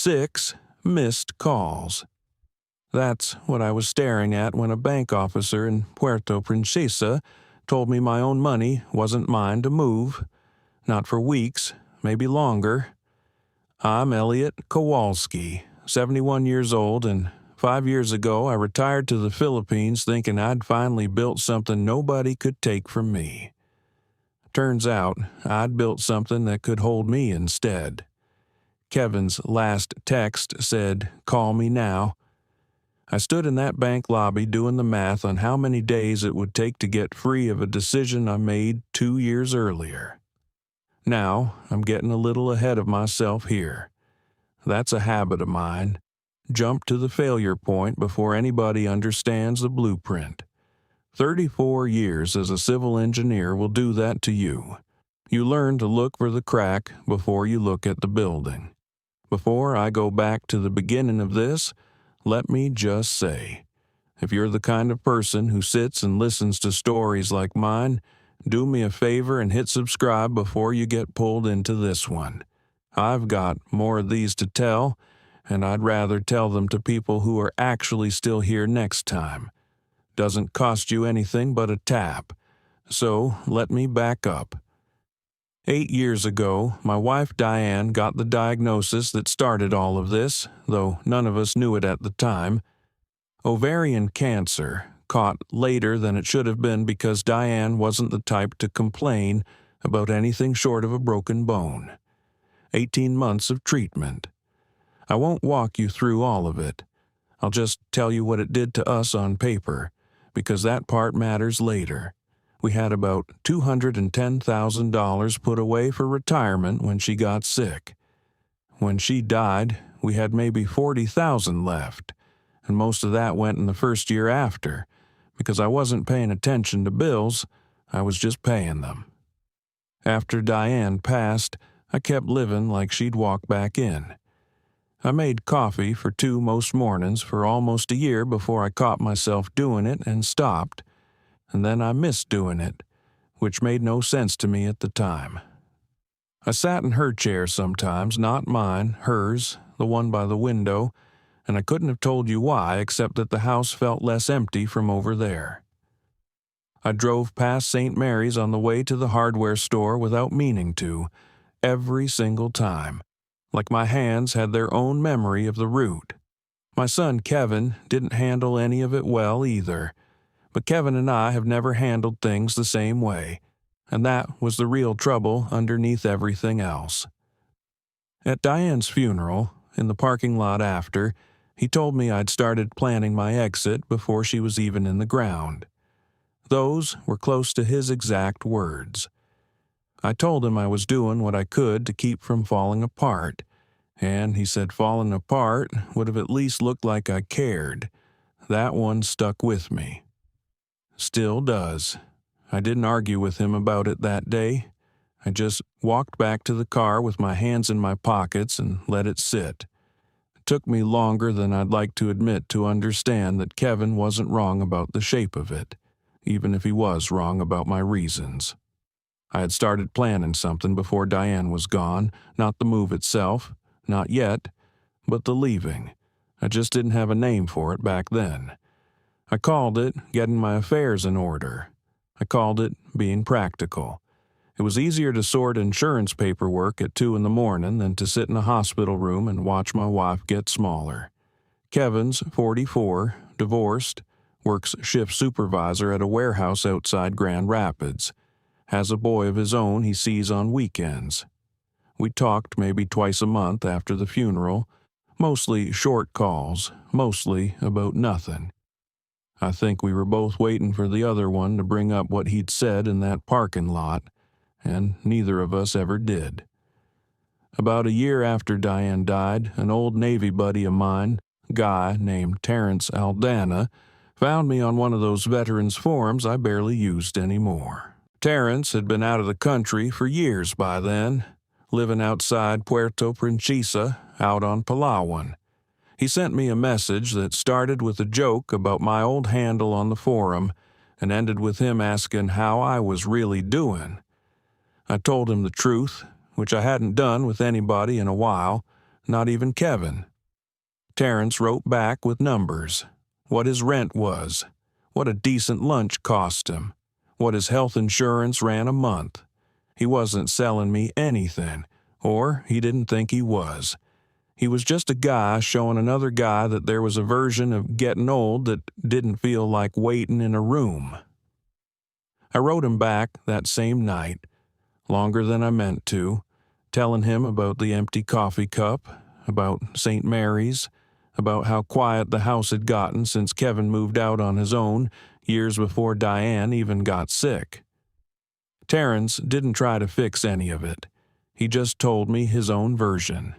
6 missed calls. That's what I was staring at when a bank officer in Puerto Princesa told me my own money wasn't mine to move. Not for weeks, maybe longer. I'm Elliot Kowalski, 71 years old, and 5 years ago I retired to the Philippines thinking I'd finally built something nobody could take from me. Turns out I'd built something that could hold me instead. Kevin's last text said, "Call me now." I stood in that bank lobby doing the math on how many days it would take to get free of a decision I made 2 years earlier. Now, I'm getting a little ahead of myself here. That's a habit of mine. Jump to the failure point before anybody understands the blueprint. 34 years as a civil engineer will do that to you. You learn to look for the crack before you look at the building. Before I go back to the beginning of this, let me just say, if you're the kind of person who sits and listens to stories like mine, do me a favor and hit subscribe before you get pulled into this one. I've got more of these to tell, and I'd rather tell them to people who are actually still here next time. Doesn't cost you anything but a tap. So let me back up. 8 years ago, my wife Diane got the diagnosis that started all of this, though none of us knew it at the time. Ovarian cancer, caught later than it should have been because Diane wasn't the type to complain about anything short of a broken bone. 18 months of treatment. I won't walk you through all of it. I'll just tell you what it did to us on paper, because that part matters later. We had about $210,000 put away for retirement when she got sick. When she died, we had maybe $40,000 left, and most of that went in the first year after, because I wasn't paying attention to bills, I was just paying them. After Diane passed, I kept living like she'd walk back in. I made coffee for 2 most mornings for almost a year before I caught myself doing it and stopped. And then I missed doing it, which made no sense to me at the time. I sat in her chair sometimes, not mine, hers, the one by the window, and I couldn't have told you why except that the house felt less empty from over there. I drove past St. Mary's on the way to the hardware store without meaning to, every single time, like my hands had their own memory of the route. My son Kevin didn't handle any of it well either. But Kevin and I have never handled things the same way, and that was the real trouble underneath everything else. At Diane's funeral, in the parking lot after, he told me I'd started planning my exit before she was even in the ground. Those were close to his exact words. I told him I was doing what I could to keep from falling apart, and he said falling apart would have at least looked like I cared. That one stuck with me. Still does. I didn't argue with him about it that day. I just walked back to the car with my hands in my pockets and let it sit. It took me longer than I'd like to admit to understand that Kevin wasn't wrong about the shape of it, even if he was wrong about my reasons. I had started planning something before Diane was gone, not the move itself, not yet, but the leaving. I just didn't have a name for it back then. I called it getting my affairs in order. I called it being practical. It was easier to sort insurance paperwork at 2 a.m. than to sit in a hospital room and watch my wife get smaller. Kevin's 44, divorced, works shift supervisor at a warehouse outside Grand Rapids, has a boy of his own he sees on weekends. We talked maybe twice a month after the funeral, mostly short calls, mostly about nothing. I think we were both waiting for the other one to bring up what he'd said in that parking lot, and neither of us ever did. About a year after Diane died, an old Navy buddy of mine, a guy named Terrence Aldana, found me on one of those veterans forums I barely used anymore. Terrence had been out of the country for years by then, living outside Puerto Princesa, out on Palawan. He sent me a message that started with a joke about my old handle on the forum and ended with him asking how I was really doing. I told him the truth, which I hadn't done with anybody in a while, not even Kevin. Terrence wrote back with numbers, what his rent was, what a decent lunch cost him, what his health insurance ran a month. He wasn't selling me anything, or he didn't think he was. He was just a guy showing another guy that there was a version of getting old that didn't feel like waiting in a room. I wrote him back that same night, longer than I meant to, telling him about the empty coffee cup, about St. Mary's, about how quiet the house had gotten since Kevin moved out on his own years before Diane even got sick. Terrence didn't try to fix any of it. He just told me his own version.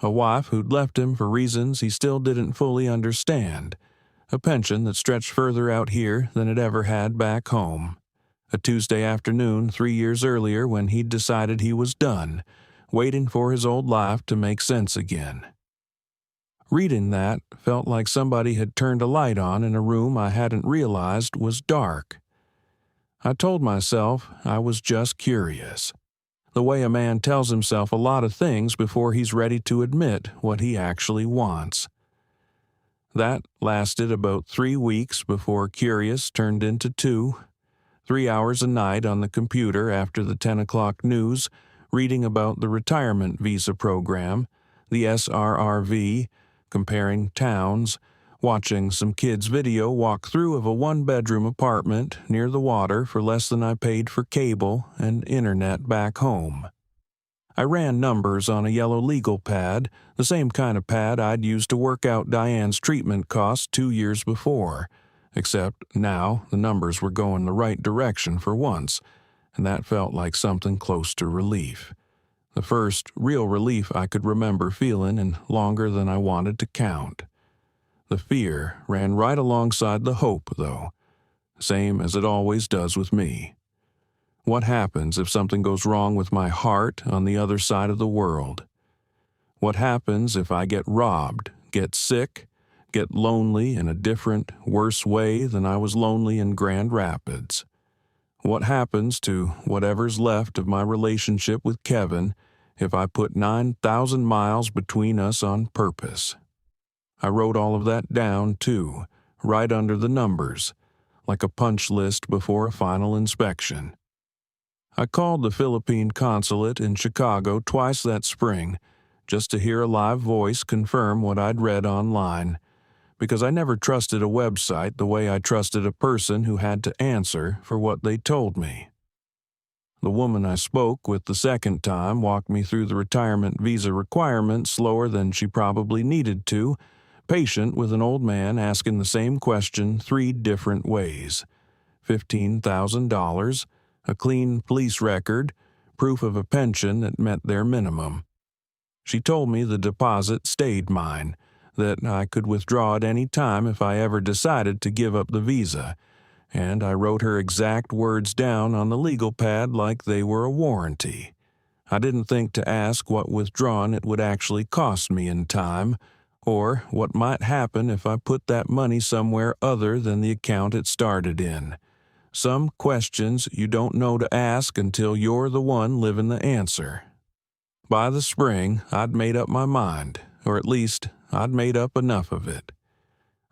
A wife who'd left him for reasons he still didn't fully understand. A pension that stretched further out here than it ever had back home. A Tuesday afternoon 3 years earlier when he'd decided he was done, waiting for his old life to make sense again. Reading that felt like somebody had turned a light on in a room I hadn't realized was dark. I told myself I was just curious. The way a man tells himself a lot of things before he's ready to admit what he actually wants. That lasted about 3 weeks before curious turned into 2. 3 hours a night on the computer after the 10 o'clock news, reading about the retirement visa program, the SRRV, comparing towns, watching some kid's video walkthrough of a 1-bedroom apartment near the water for less than I paid for cable and internet back home. I ran numbers on a yellow legal pad, the same kind of pad I'd used to work out Diane's treatment costs 2 years before, except now the numbers were going the right direction for once, and that felt like something close to relief. The first real relief I could remember feeling in longer than I wanted to count. The fear ran right alongside the hope, though, same as it always does with me. What happens if something goes wrong with my heart on the other side of the world? What happens if I get robbed, get sick, get lonely in a different, worse way than I was lonely in Grand Rapids? What happens to whatever's left of my relationship with Kevin if I put 9,000 miles between us on purpose? I wrote all of that down, too, right under the numbers, like a punch list before a final inspection. I called the Philippine consulate in Chicago twice that spring just to hear a live voice confirm what I'd read online, because I never trusted a website the way I trusted a person who had to answer for what they told me. The woman I spoke with the second time walked me through the retirement visa requirements slower than she probably needed to, patient with an old man asking the same question 3 different ways. $15,000, a clean police record, proof of a pension that met their minimum. She told me the deposit stayed mine, that I could withdraw at any time if I ever decided to give up the visa, and I wrote her exact words down on the legal pad like they were a warranty. I didn't think to ask what withdrawing it would actually cost me in time, or what might happen if I put that money somewhere other than the account it started in. Some questions you don't know to ask until you're the one living the answer. By the spring, I'd made up my mind, or at least I'd made up enough of it.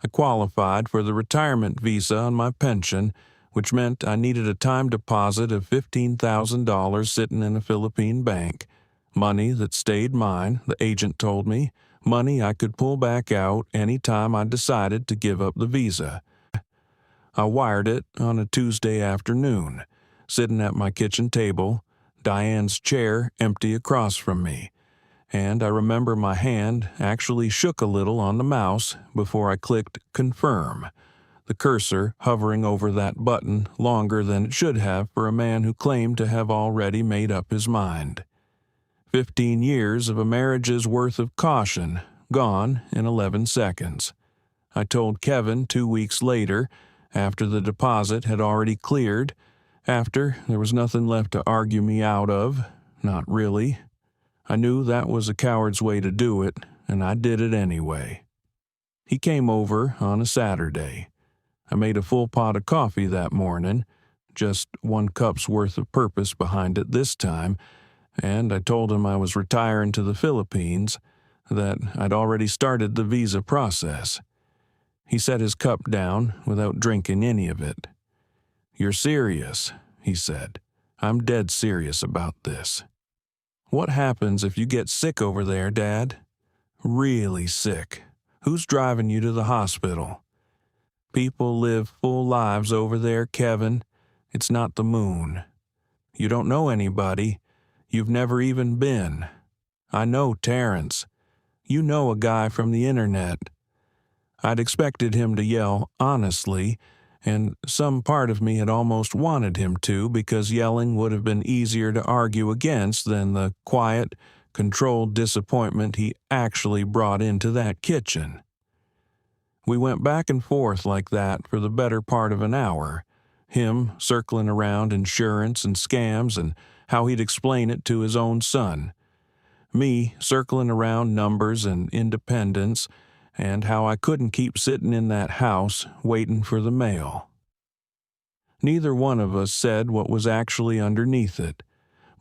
I qualified for the retirement visa on my pension, which meant I needed a time deposit of $15,000 sitting in a Philippine bank, money that stayed mine, the agent told me, money I could pull back out any time I decided to give up the visa. I wired it on a Tuesday afternoon, sitting at my kitchen table, Diane's chair empty across from me, and I remember my hand actually shook a little on the mouse before I clicked confirm, the cursor hovering over that button longer than it should have for a man who claimed to have already made up his mind. 15 years of a marriage's worth of caution, gone in 11 seconds. I told Kevin 2 weeks later, after the deposit had already cleared, after there was nothing left to argue me out of, not really. I knew that was a coward's way to do it, and I did it anyway. He came over on a Saturday. I made a full pot of coffee that morning, just 1 cup's worth of purpose behind it this time, and I told him I was retiring to the Philippines, that I'd already started the visa process. He set his cup down without drinking any of it. "You're serious," he said. "I'm dead serious about this." "What happens if you get sick over there, Dad? Really sick? Who's driving you to the hospital? People live full lives over there, Kevin. It's not the moon. You don't know anybody. You've never even been. I know Terrence. You know a guy from the internet." I'd expected him to yell, honestly, and some part of me had almost wanted him to, because yelling would have been easier to argue against than the quiet, controlled disappointment he actually brought into that kitchen. We went back and forth like that for the better part of an hour, him circling around insurance and scams and how he'd explain it to his own son, me circling around numbers and independence, and how I couldn't keep sitting in that house waiting for the mail. Neither one of us said what was actually underneath it,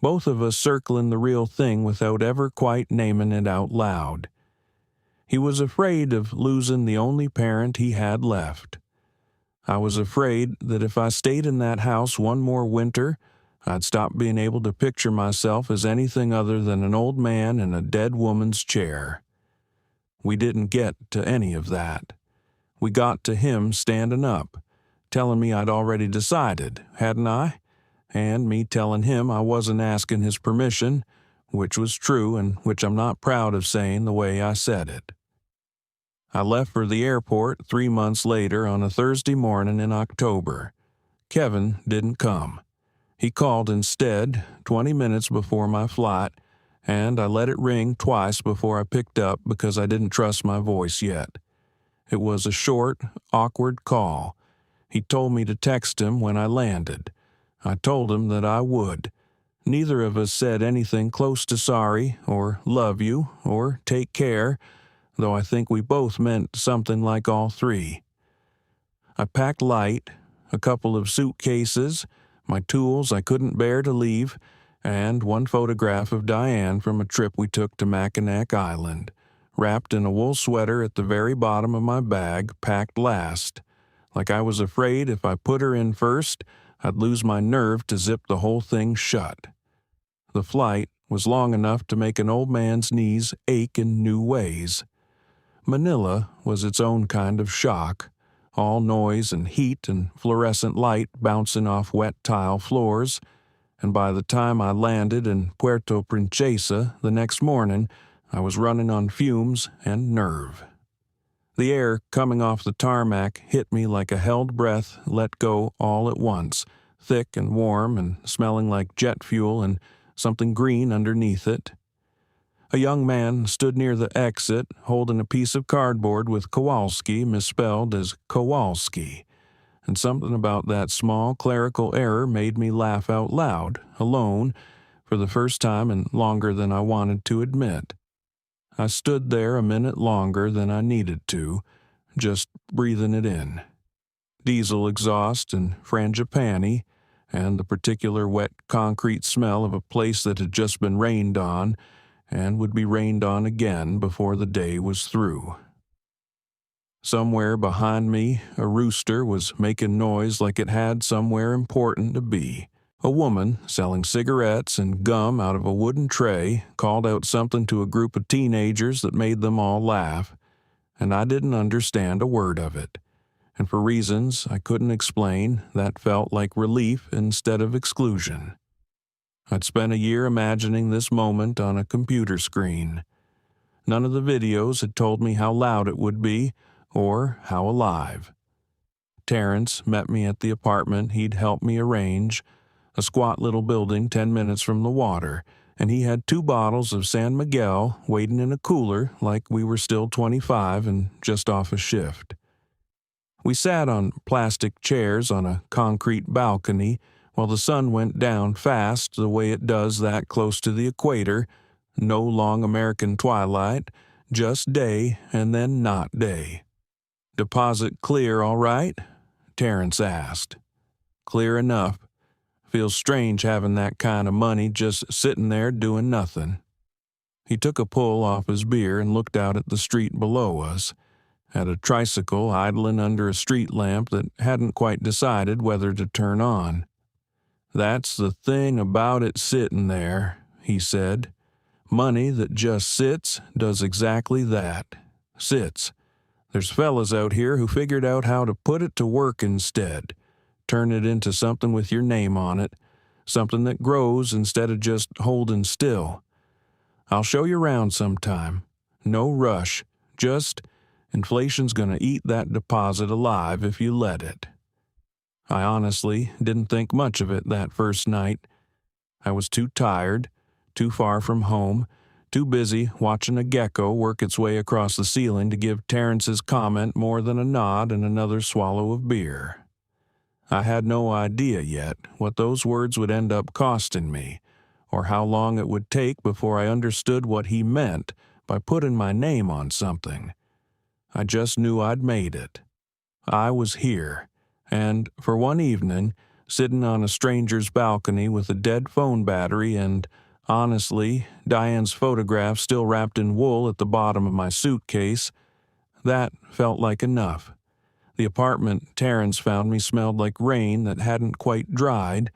both of us circling the real thing without ever quite naming it out loud. He was afraid of losing the only parent he had left. I was afraid that if I stayed in that house one more winter, I'd stop being able to picture myself as anything other than an old man in a dead woman's chair. We didn't get to any of that. We got to him standing up, telling me I'd already decided, hadn't I? And me telling him I wasn't asking his permission, which was true and which I'm not proud of saying the way I said it. I left for the airport 3 months later on a Thursday morning in October. Kevin didn't come. He called instead 20 minutes before my flight, and I let it ring twice before I picked up because I didn't trust my voice yet. It was a short, awkward call. He told me to text him when I landed. I told him that I would. Neither of us said anything close to sorry or love you or take care, though I think we both meant something like all three. I packed light, a couple of suitcases, my tools I couldn't bear to leave, and one photograph of Diane from a trip we took to Mackinac Island, wrapped in a wool sweater at the very bottom of my bag, packed last, like I was afraid if I put her in first, I'd lose my nerve to zip the whole thing shut. The flight was long enough to make an old man's knees ache in new ways. Manila was its own kind of shock, all noise and heat and fluorescent light bouncing off wet tile floors, and by the time I landed in Puerto Princesa the next morning, I was running on fumes and nerve. The air coming off the tarmac hit me like a held breath let go all at once, thick and warm and smelling like jet fuel and something green underneath it. A young man stood near the exit holding a piece of cardboard with Kowalski misspelled as Kowalski, and something about that small clerical error made me laugh out loud, alone, for the first time in longer than I wanted to admit. I stood there a minute longer than I needed to, just breathing it in. Diesel exhaust and frangipani, and the particular wet concrete smell of a place that had just been rained on, and would be rained on again before the day was through. Somewhere behind me, a rooster was making noise like it had somewhere important to be. A woman, selling cigarettes and gum out of a wooden tray, called out something to a group of teenagers that made them all laugh, and I didn't understand a word of it. And for reasons I couldn't explain, that felt like relief instead of exclusion. I'd spent a year imagining this moment on a computer screen. None of the videos had told me how loud it would be, or how alive. Terrence met me at the apartment he'd helped me arrange, a squat little building 10 minutes from the water, and he had 2 bottles of San Miguel waiting in a cooler like we were still 25 and just off a shift. We sat on plastic chairs on a concrete balcony while the sun went down fast the way it does that close to the equator, no long American twilight, just day and then not day. "Deposit clear, all right?" Terrence asked. "Clear enough. Feels strange having that kind of money just sitting there doing nothing." He took a pull off his beer and looked out at the street below us, at a tricycle idling under a street lamp that hadn't quite decided whether to turn on. "That's the thing about it sitting there," he said. "Money that just sits does exactly that. Sits. There's fellas out here who figured out how to put it to work instead. Turn it into something with your name on it. Something that grows instead of just holding still. I'll show you around sometime. No rush. Just inflation's gonna eat that deposit alive if you let it." I honestly didn't think much of it that first night. I was too tired, too far from home, too busy watching a gecko work its way across the ceiling to give Terrence's comment more than a nod and another swallow of beer. I had no idea yet what those words would end up costing me, or how long it would take before I understood what he meant by putting my name on something. I just knew I'd made it. I was here, and for one evening, sitting on a stranger's balcony with a dead phone battery and, honestly, Diane's photograph still wrapped in wool at the bottom of my suitcase, that felt like enough. The apartment Terrence found me smelled like rain that hadn't quite dried,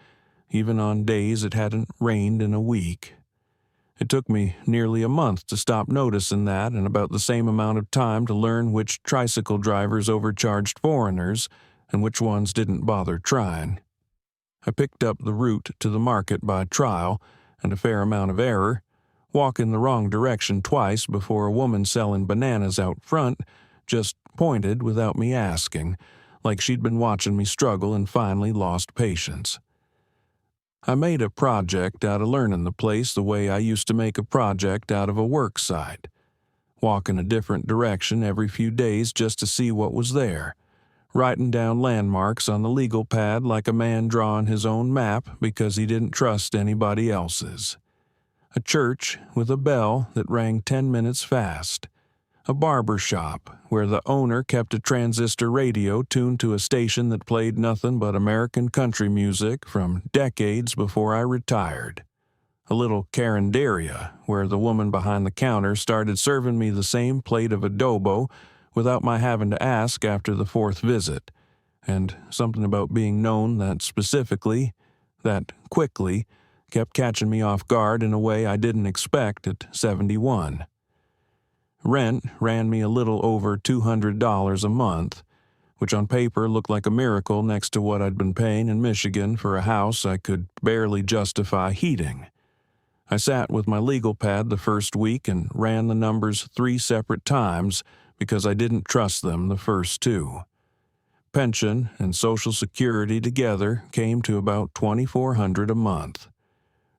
even on days it hadn't rained in a week. It took me nearly a month to stop noticing that, and about the same amount of time to learn which tricycle drivers overcharged foreigners and which ones didn't bother trying. I picked up the route to the market by trial and a fair amount of error, walking the wrong direction twice before a woman selling bananas out front just pointed without me asking, like she'd been watching me struggle and finally lost patience. I made a project out of learning the place the way I used to make a project out of a work site, walk in a different direction every few days just to see what was there, writing down landmarks on the legal pad like a man drawing his own map because he didn't trust anybody else's. A church with a bell that rang 10 minutes fast. A barber shop where the owner kept a transistor radio tuned to a station that played nothing but American country music from decades before I retired. A little carinderia where the woman behind the counter started serving me the same plate of adobo without my having to ask after the fourth visit, and something about being known that specifically, that quickly, kept catching me off guard in a way I didn't expect at 71. Rent ran me a little over $200 a month, which on paper looked like a miracle next to what I'd been paying in Michigan for a house I could barely justify heating. I sat with my legal pad the first week and ran the numbers 3 separate times because I didn't trust them the first 2. Pension and Social Security together came to about $2,400 a month.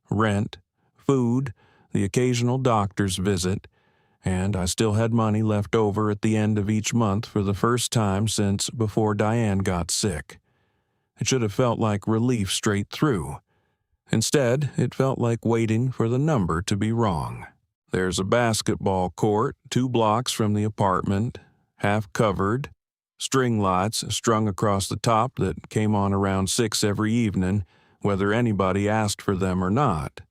Rent, food, the occasional doctor's visit, and I still had money left over at the end of each month for the first time since before Diane got sick. It should have felt like relief straight through. Instead, it felt like waiting for the number to be wrong. There's a basketball court 2 blocks from the apartment, half covered, string lights strung across the top that came on around 6 every evening, whether anybody asked for them or not.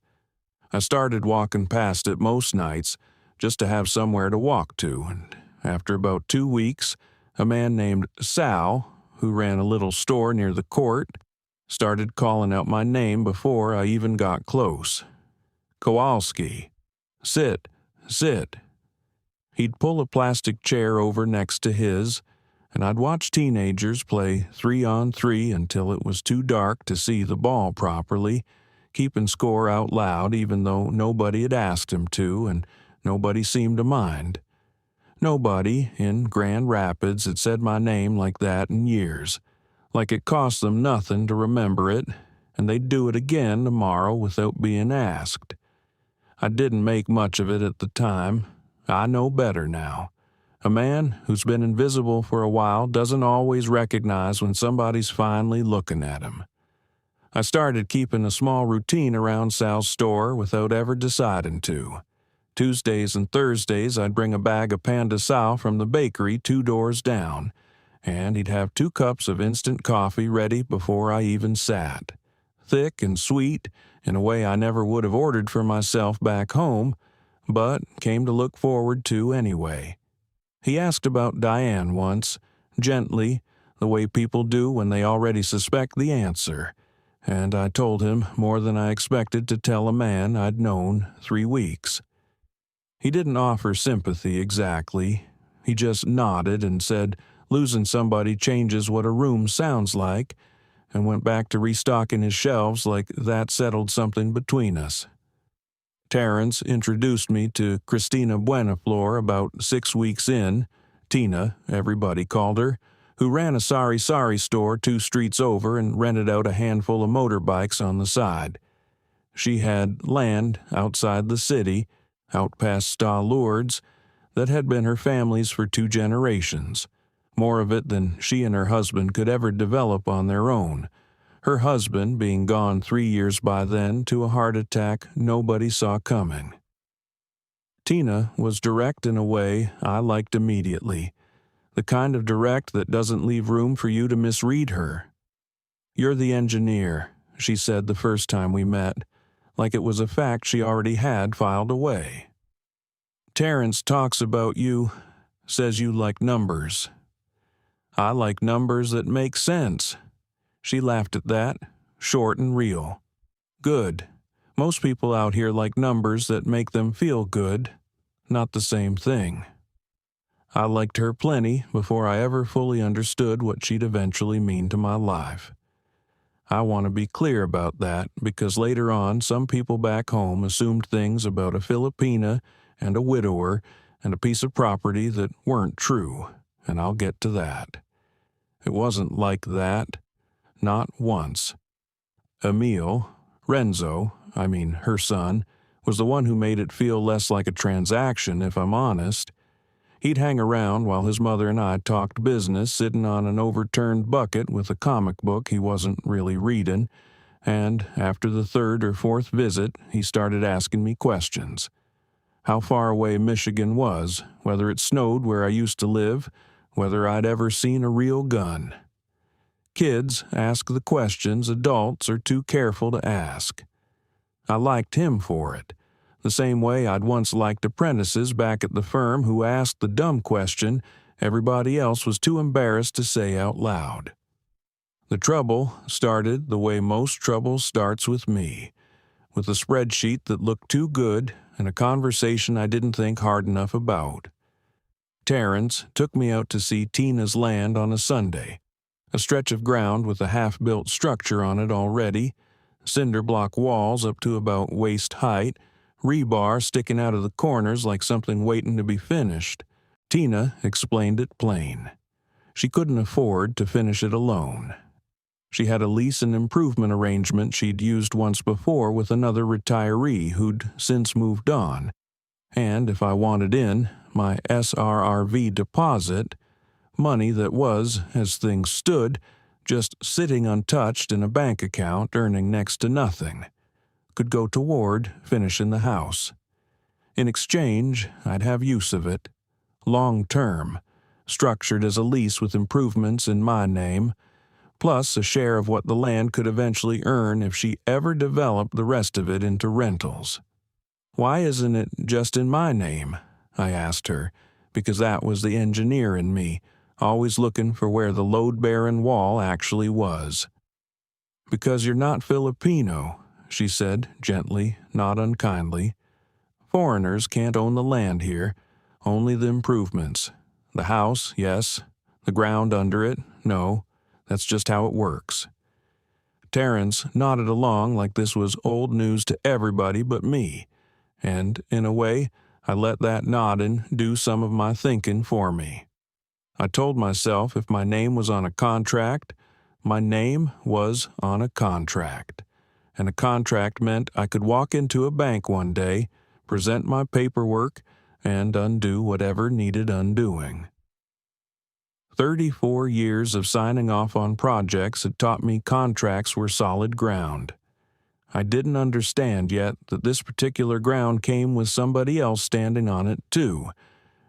I started walking past it most nights, just to have somewhere to walk to, and after about 2 weeks, a man named Sal, who ran a little store near the court, started calling out my name before I even got close. "Kowalski. Sit, sit." He'd pull a plastic chair over next to his, and I'd watch teenagers play 3-on-3 until it was too dark to see the ball properly, keeping score out loud even though nobody had asked him to, and nobody seemed to mind. Nobody in Grand Rapids had said my name like that in years, like it cost them nothing to remember it, and they'd do it again tomorrow without being asked. I didn't make much of it at the time. I know better now. A man who's been invisible for a while doesn't always recognize when somebody's finally looking at him. I started keeping a small routine around Sal's store without ever deciding to. Tuesdays and Thursdays I'd bring a bag of Panda Sal from the bakery 2 doors down, and he'd have 2 cups of instant coffee ready before I even sat. Thick and sweet, in a way I never would have ordered for myself back home, but came to look forward to anyway. He asked about Diane once, gently, the way people do when they already suspect the answer, and I told him more than I expected to tell a man I'd known 3 weeks. He didn't offer sympathy exactly. He just nodded and said losing somebody changes what a room sounds like, and went back to restocking his shelves like that settled something between us. Terrence introduced me to Christina Buenaflor about 6 weeks in, Tina, everybody called her, who ran a Sorry store 2 streets over and rented out a handful of motorbikes on the side. She had land outside the city, out past Sta Lourdes, that had been her family's for 2 generations, more of it than she and her husband could ever develop on their own, her husband being gone 3 years by then to a heart attack nobody saw coming. Tina was direct in a way I liked immediately, the kind of direct that doesn't leave room for you to misread her. "You're the engineer," she said the first time we met, like it was a fact she already had filed away. "Terrence talks about you, says you like numbers." "I like numbers that make sense." She laughed at that, short and real. "Good. Most people out here like numbers that make them feel good. Not the same thing." I liked her plenty before I ever fully understood what she'd eventually mean to my life. I want to be clear about that because later on some people back home assumed things about a Filipina and a widower and a piece of property that weren't true, and I'll get to that. It wasn't like that. Not once. Emil, her son, was the one who made it feel less like a transaction, if I'm honest. He'd hang around while his mother and I talked business, sitting on an overturned bucket with a comic book he wasn't really reading, and after the 3rd or 4th visit, he started asking me questions. How far away Michigan was, whether it snowed where I used to live, whether I'd ever seen a real gun. Kids ask the questions adults are too careful to ask. I liked him for it, the same way I'd once liked apprentices back at the firm who asked the dumb question everybody else was too embarrassed to say out loud. The trouble started the way most trouble starts with me, with a spreadsheet that looked too good and a conversation I didn't think hard enough about. Terrence took me out to see Tina's land on a Sunday, a stretch of ground with a half-built structure on it already, cinder block walls up to about waist height, rebar sticking out of the corners like something waiting to be finished. Tina explained it plain. She couldn't afford to finish it alone. She had a lease and improvement arrangement she'd used once before with another retiree who'd since moved on, and if I wanted in, my SRRV deposit, money that was, as things stood, just sitting untouched in a bank account earning next to nothing, could go toward finishing the house. In exchange, I'd have use of it, long-term, structured as a lease with improvements in my name, plus a share of what the land could eventually earn if she ever developed the rest of it into rentals. "Why isn't it just in my name?" I asked her, because that was the engineer in me, always looking for where the load-bearing wall actually was. "Because you're not Filipino," she said gently, not unkindly. "Foreigners can't own the land here, only the improvements. The house, yes. The ground under it, no. That's just how it works." Terrence nodded along like this was old news to everybody but me, and, in a way, I let that nodding do some of my thinking for me. I told myself if my name was on a contract, my name was on a contract. And a contract meant I could walk into a bank one day, present my paperwork, and undo whatever needed undoing. 34 years of signing off on projects had taught me contracts were solid ground. I didn't understand yet that this particular ground came with somebody else standing on it too,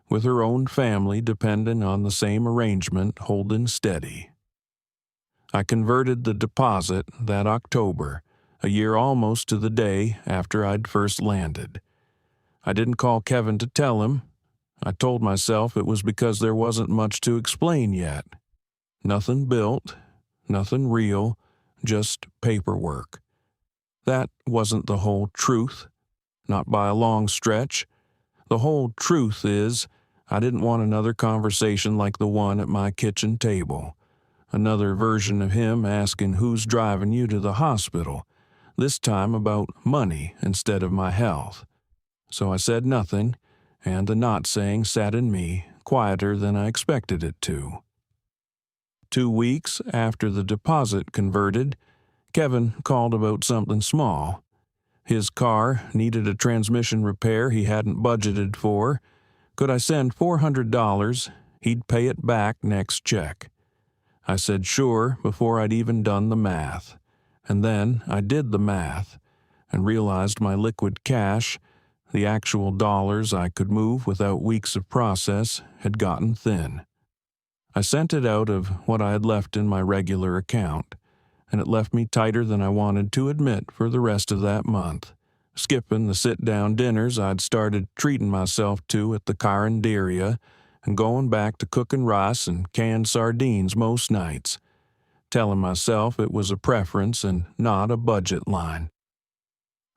with her own family dependent on the same arrangement holding steady. I converted the deposit that October, a year almost to the day after I'd first landed. I didn't call Kevin to tell him. I told myself it was because there wasn't much to explain yet. Nothing built, nothing real, just paperwork. That wasn't the whole truth, not by a long stretch. The whole truth is, I didn't want another conversation like the one at my kitchen table. Another version of him asking who's driving you to the hospital, this time about money instead of my health. So I said nothing, and the not saying sat in me, quieter than I expected it to. 2 weeks after the deposit converted, Kevin called about something small. His car needed a transmission repair he hadn't budgeted for. Could I send $400? He'd pay it back next check. I said sure before I'd even done the math. And then I did the math and realized my liquid cash, the actual dollars I could move without weeks of process, had gotten thin. I sent it out of what I had left in my regular account, and it left me tighter than I wanted to admit for the rest of that month, skipping the sit-down dinners I'd started treating myself to at the Carinderia and going back to cooking rice and canned sardines most nights, telling myself it was a preference and not a budget line.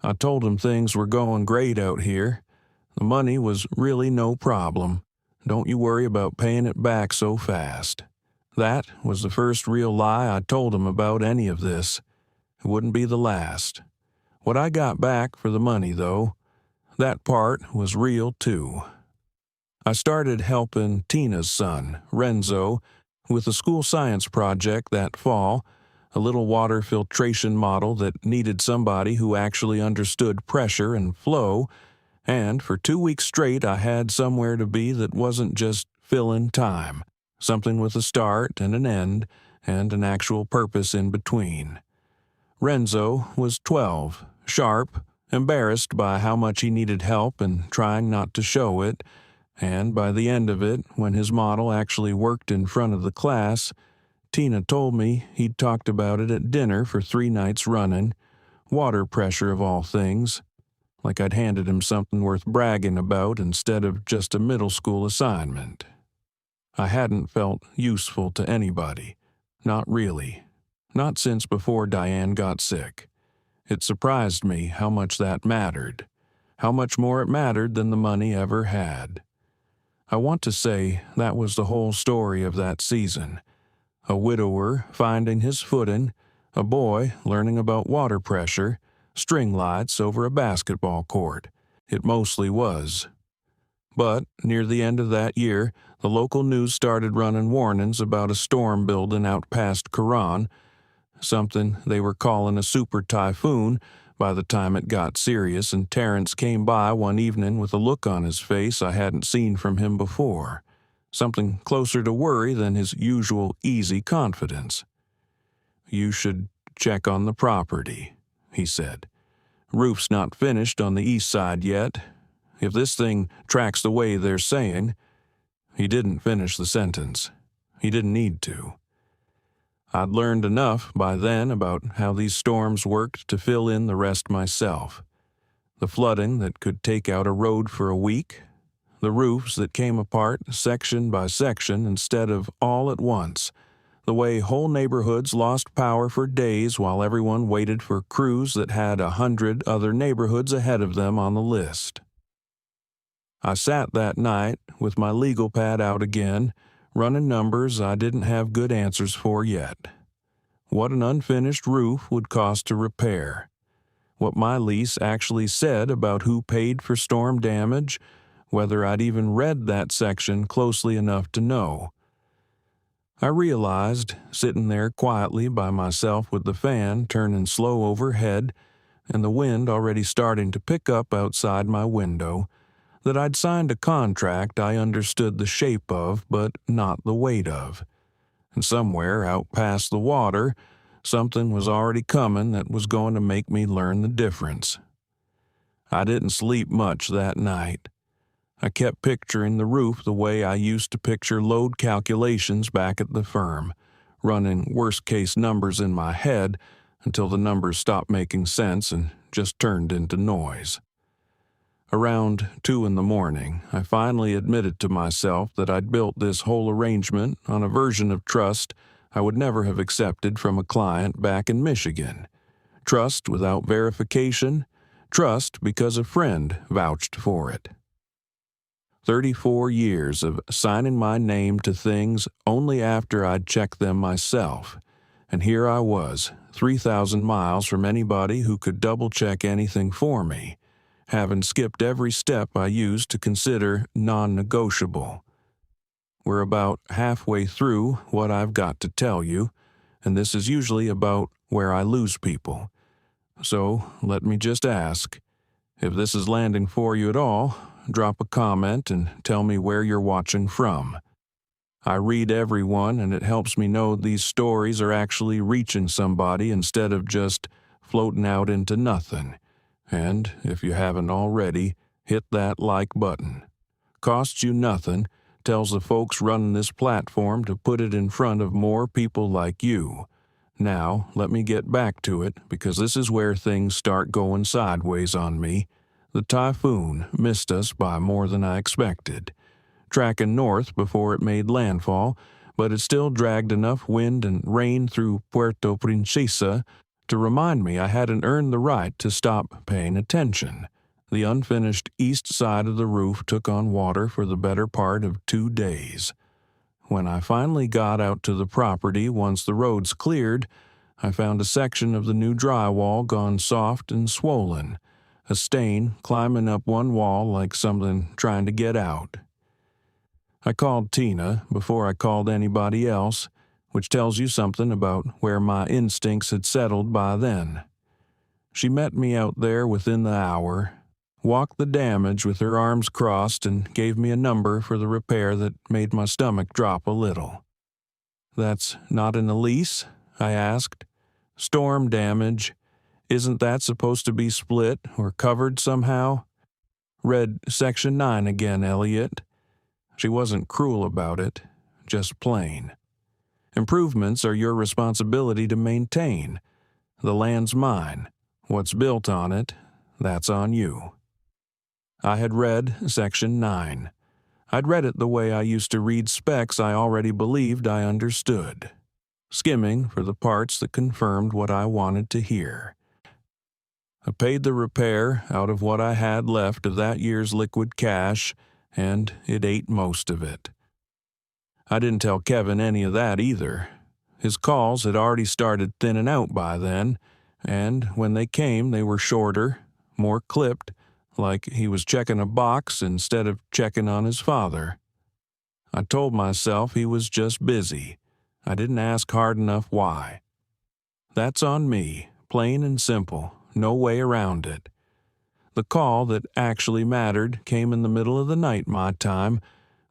I told him things were going great out here. The money was really no problem. Don't you worry about paying it back so fast. That was the first real lie I told him about any of this. It wouldn't be the last. What I got back for the money, though, that part was real too. I started helping Tina's son, Renzo, with a school science project that fall, a little water filtration model that needed somebody who actually understood pressure and flow, and for 2 weeks straight I had somewhere to be that wasn't just filling time, something with a start and an end and an actual purpose in between. Renzo was 12, sharp, embarrassed by how much he needed help and trying not to show it, and by the end of it, when his model actually worked in front of the class, Tina told me he'd talked about it at dinner for 3 nights running, water pressure of all things, like I'd handed him something worth bragging about instead of just a middle school assignment. I hadn't felt useful to anybody, not really, not since before Diane got sick. It surprised me how much that mattered, how much more it mattered than the money ever had. I want to say that was the whole story of that season. A widower finding his footing, a boy learning about water pressure, string lights over a basketball court. It mostly was. But near the end of that year, the local news started running warnings about a storm building out past Quran, something they were calling a super typhoon by the time it got serious, and Terrence came by one evening with a look on his face I hadn't seen from him before, something closer to worry than his usual easy confidence. "You should check on the property," he said. "Roof's not finished on the east side yet. If this thing tracks the way they're saying—" He didn't finish the sentence. He didn't need to. I'd learned enough by then about how these storms worked to fill in the rest myself. The flooding that could take out a road for a week, the roofs that came apart section by section instead of all at once, the way whole neighborhoods lost power for days while everyone waited for crews that had 100 other neighborhoods ahead of them on the list. I sat that night with my legal pad out again, running numbers I didn't have good answers for yet. What an unfinished roof would cost to repair. What my lease actually said about who paid for storm damage, whether I'd even read that section closely enough to know. I realized, sitting there quietly by myself with the fan turning slow overhead and the wind already starting to pick up outside my window, that I'd signed a contract I understood the shape of but not the weight of. And somewhere out past the water, something was already coming that was going to make me learn the difference. I didn't sleep much that night. I kept picturing the roof the way I used to picture load calculations back at the firm, running worst-case numbers in my head until the numbers stopped making sense and just turned into noise. Around 2 in the morning, I finally admitted to myself that I'd built this whole arrangement on a version of trust I would never have accepted from a client back in Michigan. Trust without verification, trust because a friend vouched for it. 34 years of signing my name to things only after I'd checked them myself. And here I was, 3,000 miles from anybody who could double-check anything for me, having skipped every step I used to consider non-negotiable. We're about halfway through what I've got to tell you, and this is usually about where I lose people. So let me just ask, if this is landing for you at all, drop a comment and tell me where you're watching from. I read every one, and it helps me know these stories are actually reaching somebody instead of just floating out into nothing. And if you haven't already, hit that like button. Costs you nothing, tells the folks running this platform to put it in front of more people like you. Now, let me get back to it, because this is where things start going sideways on me. The typhoon missed us by more than I expected, tracking north before it made landfall, but it still dragged enough wind and rain through Puerto Princesa to remind me I hadn't earned the right to stop paying attention. The unfinished east side of the roof took on water for the better part of 2 days. When I finally got out to the property once the roads cleared, I found a section of the new drywall gone soft and swollen, a stain climbing up one wall like something trying to get out. I called Tina before I called anybody else, which tells you something about where my instincts had settled by then. She met me out there within the hour, walked the damage with her arms crossed, and gave me a number for the repair that made my stomach drop a little. "That's not in the lease?" I asked. "Storm damage. Isn't that supposed to be split or covered somehow?" "Read Section 9 again, Elliot." She wasn't cruel about it, just plain. "Improvements are your responsibility to maintain. The land's mine. What's built on it, that's on you." I had read Section 9. I'd read it the way I used to read specs I already believed I understood, skimming for the parts that confirmed what I wanted to hear. I paid the repair out of what I had left of that year's liquid cash, and it ate most of it. I didn't tell Kevin any of that either. His calls had already started thinning out by then, and when they came they were shorter, more clipped, like he was checking a box instead of checking on his father. I told myself he was just busy. I didn't ask hard enough why. That's on me, plain and simple, no way around it. The call that actually mattered came in the middle of the night my time,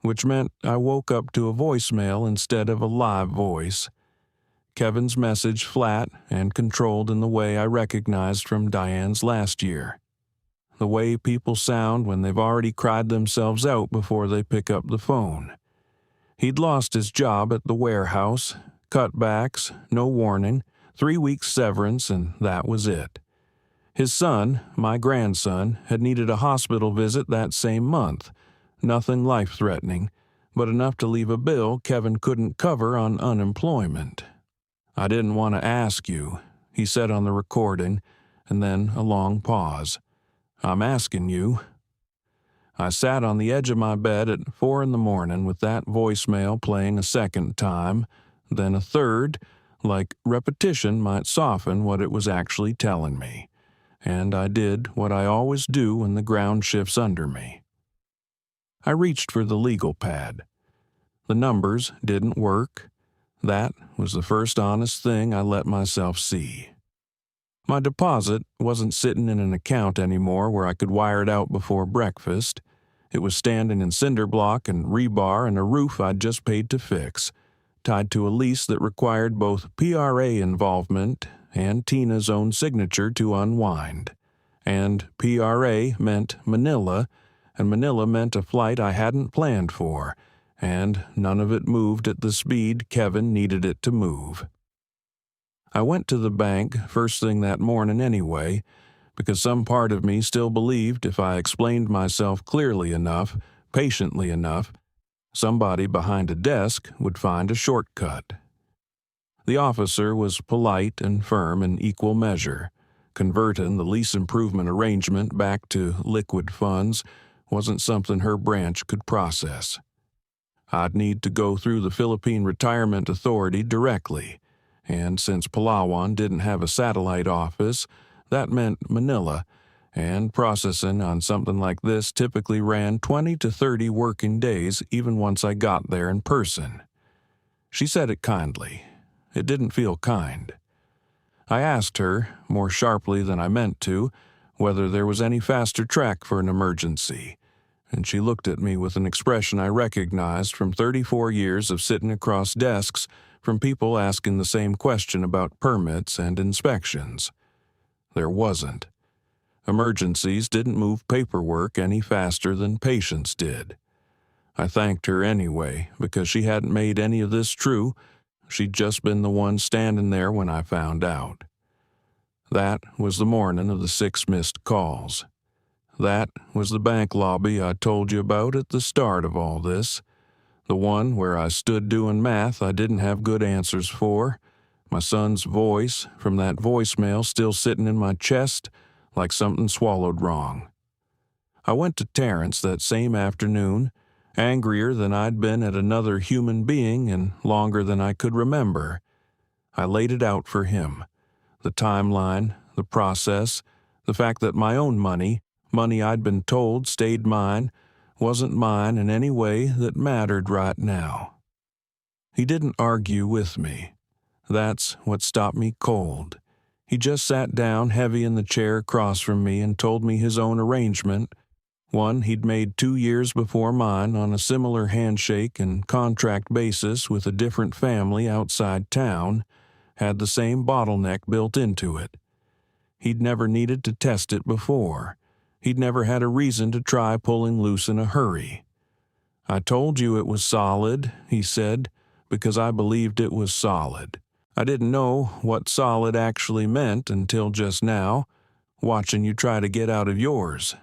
which meant I woke up to a voicemail instead of a live voice. Kevin's message flat and controlled in the way I recognized from Diane's last year. The way people sound when they've already cried themselves out before they pick up the phone. He'd lost his job at the warehouse, cutbacks, no warning, 3 weeks severance, and that was it. His son, my grandson, had needed a hospital visit that same month. Nothing life-threatening, but enough to leave a bill Kevin couldn't cover on unemployment. "I didn't want to ask you," he said on the recording, and then a long pause. "I'm asking you." I sat on the edge of my bed at 4 in the morning with that voicemail playing a second time, then a third, like repetition might soften what it was actually telling me. And I did what I always do when the ground shifts under me. I reached for the legal pad. The numbers didn't work. That was the first honest thing I let myself see. My deposit wasn't sitting in an account anymore where I could wire it out before breakfast. It was standing in cinder block and rebar and a roof I'd just paid to fix, tied to a lease that required both PRA involvement and Tina's own signature to unwind. And PRA meant Manila, and Manila meant a flight I hadn't planned for, and none of it moved at the speed Kevin needed it to move. I went to the bank first thing that morning anyway, because some part of me still believed if I explained myself clearly enough, patiently enough, somebody behind a desk would find a shortcut. The officer was polite and firm in equal measure. Converting the lease improvement arrangement back to liquid funds wasn't something her branch could process. I'd need to go through the Philippine Retirement Authority directly, and since Palawan didn't have a satellite office, that meant Manila, and processing on something like this typically ran 20 to 30 working days even once I got there in person. She said it kindly. It didn't feel kind. I asked her, more sharply than I meant to, whether there was any faster track for an emergency, and she looked at me with an expression I recognized from 34 years of sitting across desks from people asking the same question about permits and inspections. There wasn't. Emergencies didn't move paperwork any faster than patients did. I thanked her anyway, because she hadn't made any of this true. She'd just been the one standing there when I found out. That was the morning of the 6 missed calls. That was the bank lobby I told you about at the start of all this. The one where I stood doing math I didn't have good answers for. My son's voice from that voicemail still sitting in my chest like something swallowed wrong. I went to Terrence that same afternoon, angrier than I'd been at another human being in longer than I could remember. I laid it out for him. The timeline, the process, the fact that my own money I'd been told stayed mine, wasn't mine in any way that mattered right now. He didn't argue with me. That's what stopped me cold. He just sat down heavy in the chair across from me and told me his own arrangement, one he'd made 2 years before mine on a similar handshake and contract basis with a different family outside town, had the same bottleneck built into it. He'd never needed to test it before. He'd never had a reason to try pulling loose in a hurry. I told you it was solid, he said, because I believed it was solid. I didn't know what solid actually meant until just now, watching you try to get out of yours.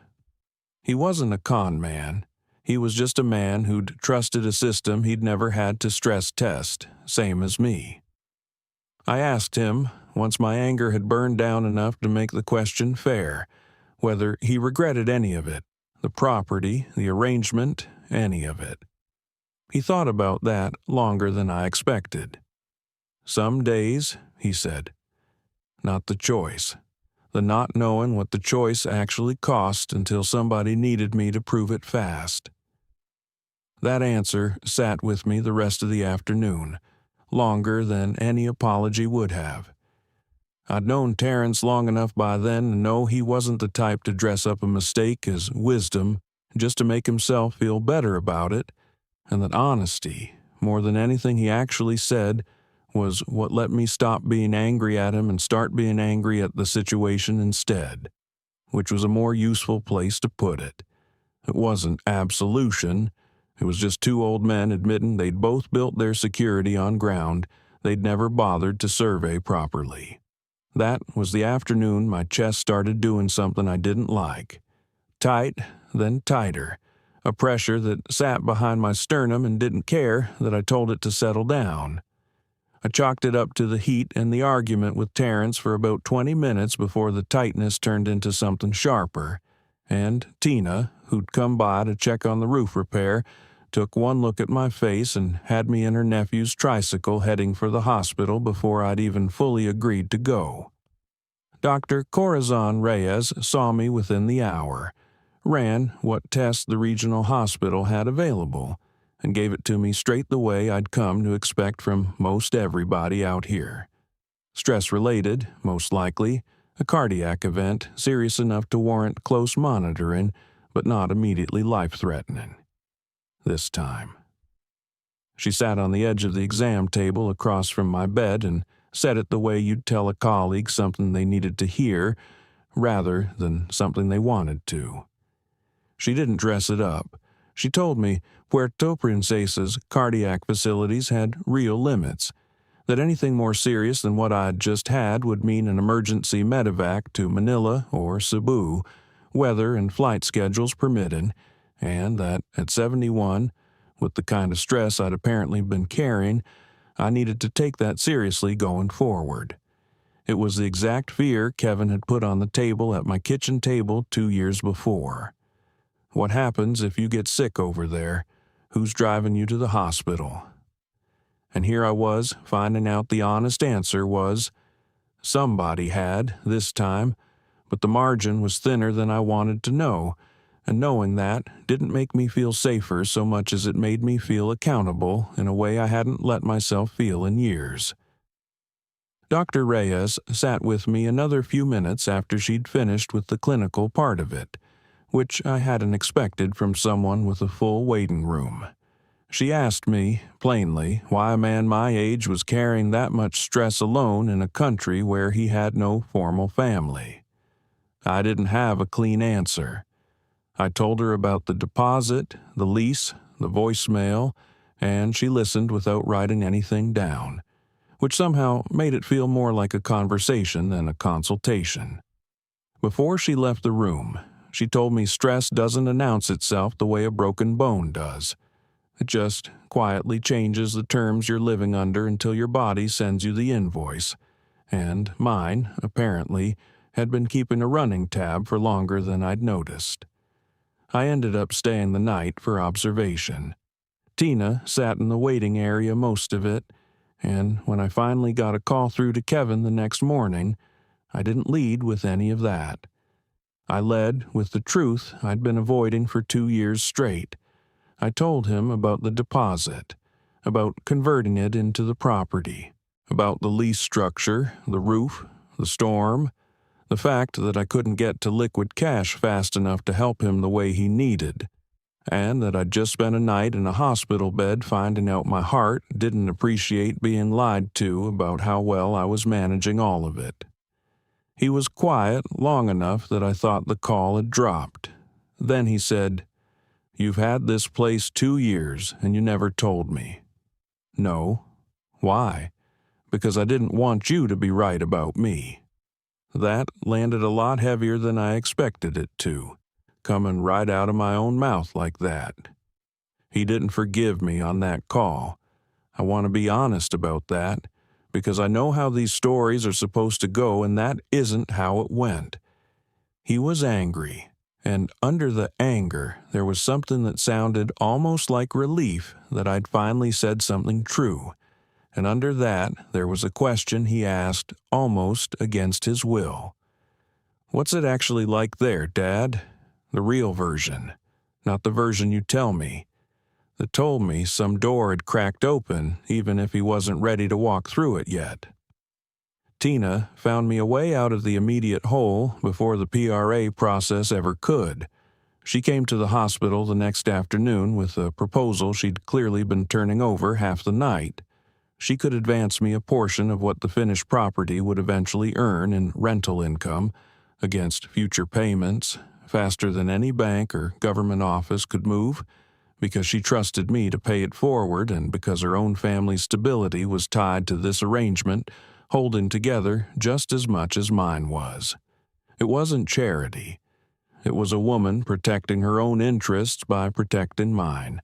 He wasn't a con man. He was just a man who'd trusted a system he'd never had to stress test, same as me. I asked him, once my anger had burned down enough to make the question fair, whether he regretted any of it, the property, the arrangement, any of it. He thought about that longer than I expected. Some days, he said. Not the choice. The not knowing what the choice actually cost until somebody needed me to prove it fast. That answer sat with me the rest of the afternoon, longer than any apology would have. I'd known Terrence long enough by then to know he wasn't the type to dress up a mistake as wisdom just to make himself feel better about it, and that honesty, more than anything he actually said, was what let me stop being angry at him and start being angry at the situation instead, which was a more useful place to put it. It wasn't absolution. It was just 2 old men admitting they'd both built their security on ground they'd never bothered to survey properly. That was the afternoon my chest started doing something I didn't like. Tight, then tighter. A pressure that sat behind my sternum and didn't care that I told it to settle down. I chalked it up to the heat and the argument with Terrence for about 20 minutes before the tightness turned into something sharper, and Tina, who'd come by to check on the roof repair, took one look at my face and had me in her nephew's tricycle heading for the hospital before I'd even fully agreed to go. Dr. Corazon Reyes saw me within the hour, ran what tests the regional hospital had available, and gave it to me straight the way I'd come to expect from most everybody out here. Stress-related, most likely, a cardiac event serious enough to warrant close monitoring, but not immediately life-threatening. This time. She sat on the edge of the exam table across from my bed and said it the way you'd tell a colleague something they needed to hear, rather than something they wanted to. She didn't dress it up. She told me Puerto Princesa's cardiac facilities had real limits. that anything more serious than what I'd just had would mean an emergency medevac to Manila or Cebu, weather and flight schedules permitting, and that at 71, with the kind of stress I'd apparently been carrying, I needed to take that seriously going forward. It was the exact fear Kevin had put on the table at my kitchen table 2 years before. What happens if you get sick over there? Who's driving you to the hospital? And here I was, finding out the honest answer was, somebody had, this time, but the margin was thinner than I wanted to know, and knowing that didn't make me feel safer so much as it made me feel accountable in a way I hadn't let myself feel in years. Dr. Reyes sat with me another few minutes after she'd finished with the clinical part of it, which I hadn't expected from someone with a full waiting room. She asked me, plainly, why a man my age was carrying that much stress alone in a country where he had no formal family. I didn't have a clean answer. I told her about the deposit, the lease, the voicemail, and she listened without writing anything down, which somehow made it feel more like a conversation than a consultation. Before she left the room, she told me stress doesn't announce itself the way a broken bone does. It just quietly changes the terms you're living under until your body sends you the invoice, and mine, apparently, had been keeping a running tab for longer than I'd noticed. I ended up staying the night for observation. Tina sat in the waiting area most of it, and when I finally got a call through to Kevin the next morning, I didn't lead with any of that. I led with the truth I'd been avoiding for 2 years straight. I told him about the deposit, about converting it into the property, about the lease structure, the roof, the storm, the fact that I couldn't get to liquid cash fast enough to help him the way he needed, and that I'd just spent a night in a hospital bed finding out my heart didn't appreciate being lied to about how well I was managing all of it. He was quiet long enough that I thought the call had dropped. Then he said, "You've had this place 2 years, and you never told me." "No." "Why?" "Because I didn't want you to be right about me." That landed a lot heavier than I expected it to, coming right out of my own mouth like that. He didn't forgive me on that call. I want to be honest about that, because I know how these stories are supposed to go, and that isn't how it went. He was angry. And under the anger, there was something that sounded almost like relief that I'd finally said something true. And under that, there was a question he asked almost against his will. "What's it actually like there, Dad? The real version, not the version you tell me, that told me some door had cracked open even if he wasn't ready to walk through it yet." Tina found me a way out of the immediate hole before the PRA process ever could. She came to the hospital the next afternoon with a proposal she'd clearly been turning over half the night. She could advance me a portion of what the finished property would eventually earn in rental income against future payments, faster than any bank or government office could move, because she trusted me to pay it forward and because her own family's stability was tied to this arrangement, holding together just as much as mine was. It wasn't charity. It was a woman protecting her own interests by protecting mine,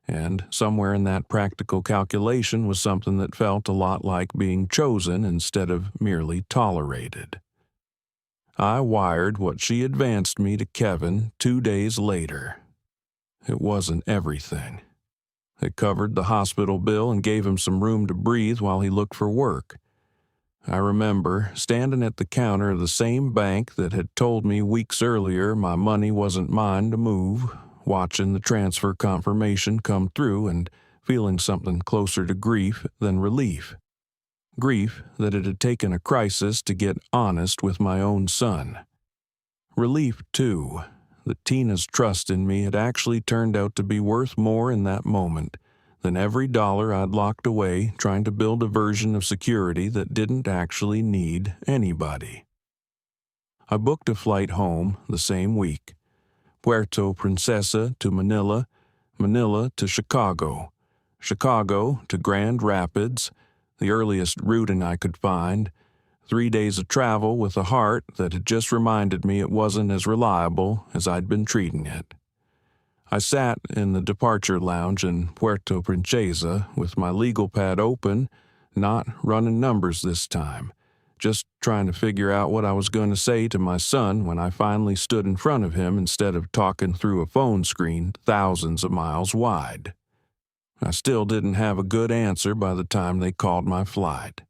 and somewhere in that practical calculation was something that felt a lot like being chosen instead of merely tolerated. I wired what she advanced me to Kevin 2 days later. It wasn't everything. It covered the hospital bill and gave him some room to breathe while he looked for work. I remember standing at the counter of the same bank that had told me weeks earlier my money wasn't mine to move, watching the transfer confirmation come through and feeling something closer to grief than relief. Grief that it had taken a crisis to get honest with my own son. Relief, too, that Tina's trust in me had actually turned out to be worth more in that moment than every dollar I'd locked away trying to build a version of security that didn't actually need anybody. I booked a flight home the same week. Puerto Princesa to Manila, Manila to Chicago, Chicago to Grand Rapids, the earliest routing I could find, 3 days of travel with a heart that had just reminded me it wasn't as reliable as I'd been treating it. I sat in the departure lounge in Puerto Princesa with my legal pad open, not running numbers this time, just trying to figure out what I was going to say to my son when I finally stood in front of him instead of talking through a phone screen thousands of miles wide. I still didn't have a good answer by the time they called my flight.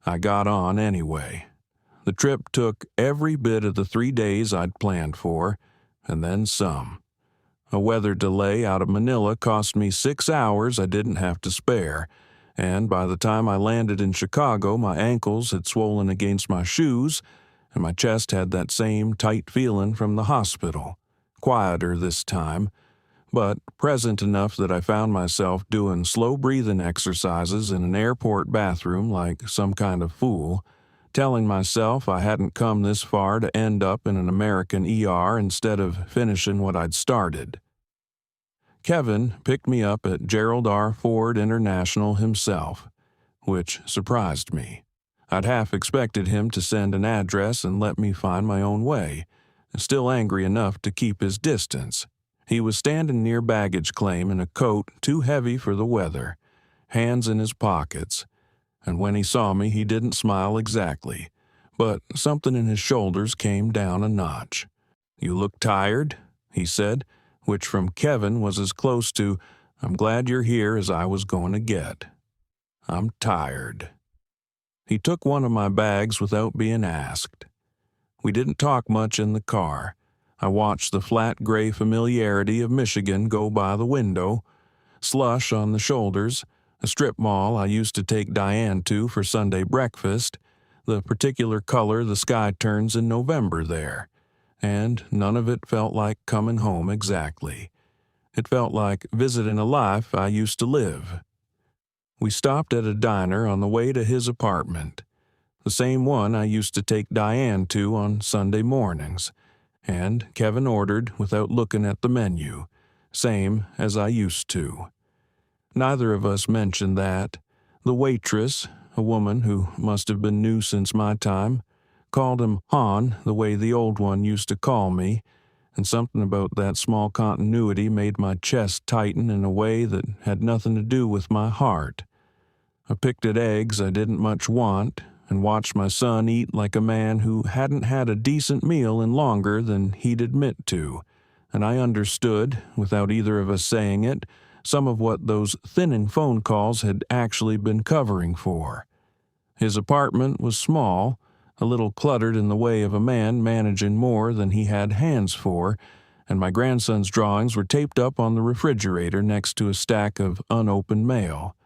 I got on anyway. The trip took every bit of the 3 days I'd planned for, and then some. A weather delay out of Manila cost me 6 hours I didn't have to spare, and by the time I landed in Chicago, my ankles had swollen against my shoes, and my chest had that same tight feeling from the hospital. Quieter this time, but present enough that I found myself doing slow breathing exercises in an airport bathroom like some kind of fool, telling myself I hadn't come this far to end up in an American ER instead of finishing what I'd started. Kevin picked me up at Gerald R. Ford International himself, which surprised me. I'd half expected him to send an address and let me find my own way, still angry enough to keep his distance. He was standing near baggage claim in a coat too heavy for the weather, hands in his pockets, and when he saw me he didn't smile exactly, but something in his shoulders came down a notch. "You look tired," he said, which from Kevin was as close to, "I'm glad you're here," as I was going to get. "I'm tired." He took one of my bags without being asked. We didn't talk much in the car. I watched the flat gray familiarity of Michigan go by the window, slush on the shoulders, a strip mall I used to take Diane to for Sunday breakfast, the particular color the sky turns in November there, and none of it felt like coming home exactly. It felt like visiting a life I used to live. We stopped at a diner on the way to his apartment, the same one I used to take Diane to on Sunday mornings, and Kevin ordered without looking at the menu, same as I used to. Neither of us mentioned that. The waitress, a woman who must have been new since my time, called him Han the way the old one used to call me, and something about that small continuity made my chest tighten in a way that had nothing to do with my heart. I picked at eggs I didn't much want, and watched my son eat like a man who hadn't had a decent meal in longer than he'd admit to, and I understood, without either of us saying it, some of what those thinning phone calls had actually been covering for. His apartment was small, a little cluttered in the way of a man managing more than he had hands for, and my grandson's drawings were taped up on the refrigerator next to a stack of unopened mail.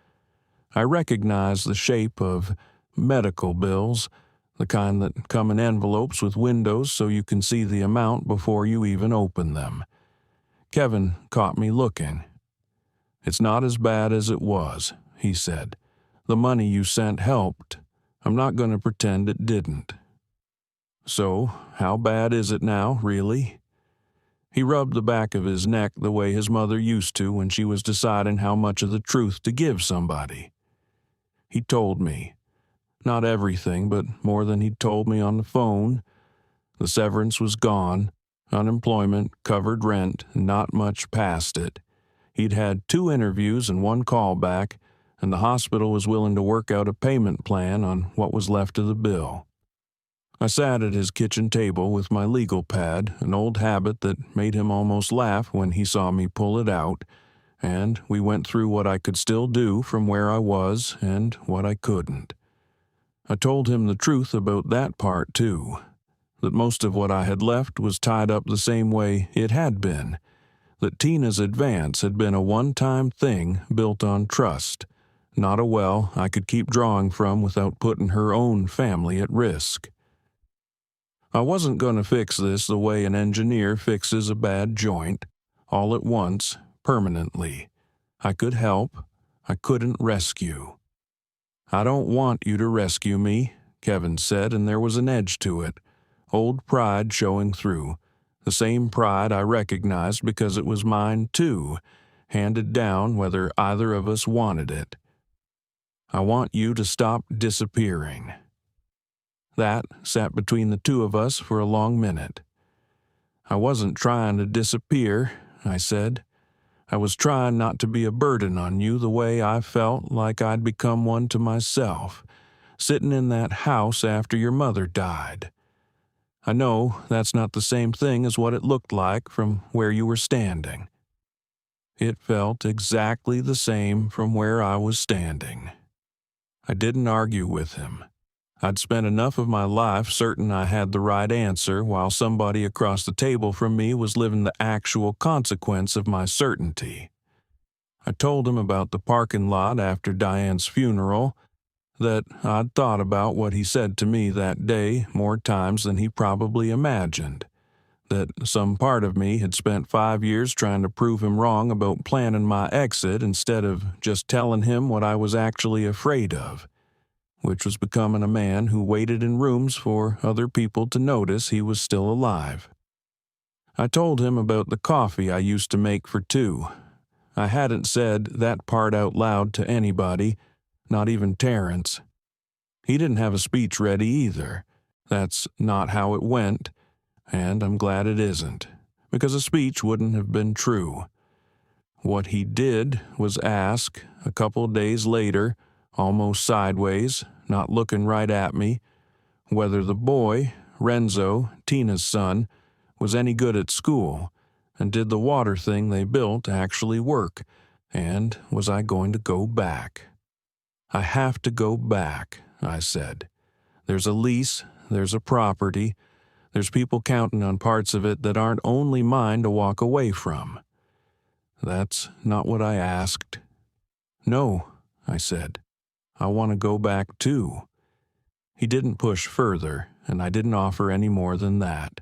I recognized the shape of medical bills, the kind that come in envelopes with windows so you can see the amount before you even open them. Kevin caught me looking. "It's not as bad as it was," he said. "The money you sent helped. I'm not going to pretend it didn't." "So, how bad is it now, really?" He rubbed the back of his neck the way his mother used to when she was deciding how much of the truth to give somebody. He told me. Not everything, but more than he'd told me on the phone. The severance was gone, unemployment, covered rent, and not much past it. He'd had 2 interviews and 1 callback, and the hospital was willing to work out a payment plan on what was left of the bill. I sat at his kitchen table with my legal pad, an old habit that made him almost laugh when he saw me pull it out, and we went through what I could still do from where I was and what I couldn't. I told him the truth about that part, too, that most of what I had left was tied up the same way it had been, that Tina's advance had been a one-time thing built on trust, not a well I could keep drawing from without putting her own family at risk. I wasn't going to fix this the way an engineer fixes a bad joint, all at once, permanently. I could help. I couldn't rescue. "I don't want you to rescue me," Kevin said, and there was an edge to it, old pride showing through, the same pride I recognized because it was mine too, handed down whether either of us wanted it. I want you to stop disappearing." That sat between the two of us for a long minute. "I wasn't trying to disappear," I said. "I was trying not to be a burden on you the way I felt like I'd become one to myself, sitting in that house after your mother died. I know that's not the same thing as what it looked like from where you were standing." It felt exactly the same from where I was standing. I didn't argue with him. I'd spent enough of my life certain I had the right answer while somebody across the table from me was living the actual consequence of my certainty. I told him about the parking lot after Diane's funeral, that I'd thought about what he said to me that day more times than he probably imagined, that some part of me had spent 5 years trying to prove him wrong about planning my exit instead of just telling him what I was actually afraid of, which was becoming a man who waited in rooms for other people to notice he was still alive. I told him about the coffee I used to make for two. I hadn't said that part out loud to anybody, not even Terrence. He didn't have a speech ready either. That's not how it went, and I'm glad it isn't, because a speech wouldn't have been true. What he did was ask, a couple days later, almost sideways, not looking right at me, whether the boy, Renzo, Tina's son, was any good at school, and did the water thing they built actually work, and was I going to go back. "I have to go back," I said. "There's a lease, there's a property, there's people counting on parts of it that aren't only mine to walk away from." That's not what I asked. "No," I said. "I want to go back too." He didn't push further, and I didn't offer any more than that,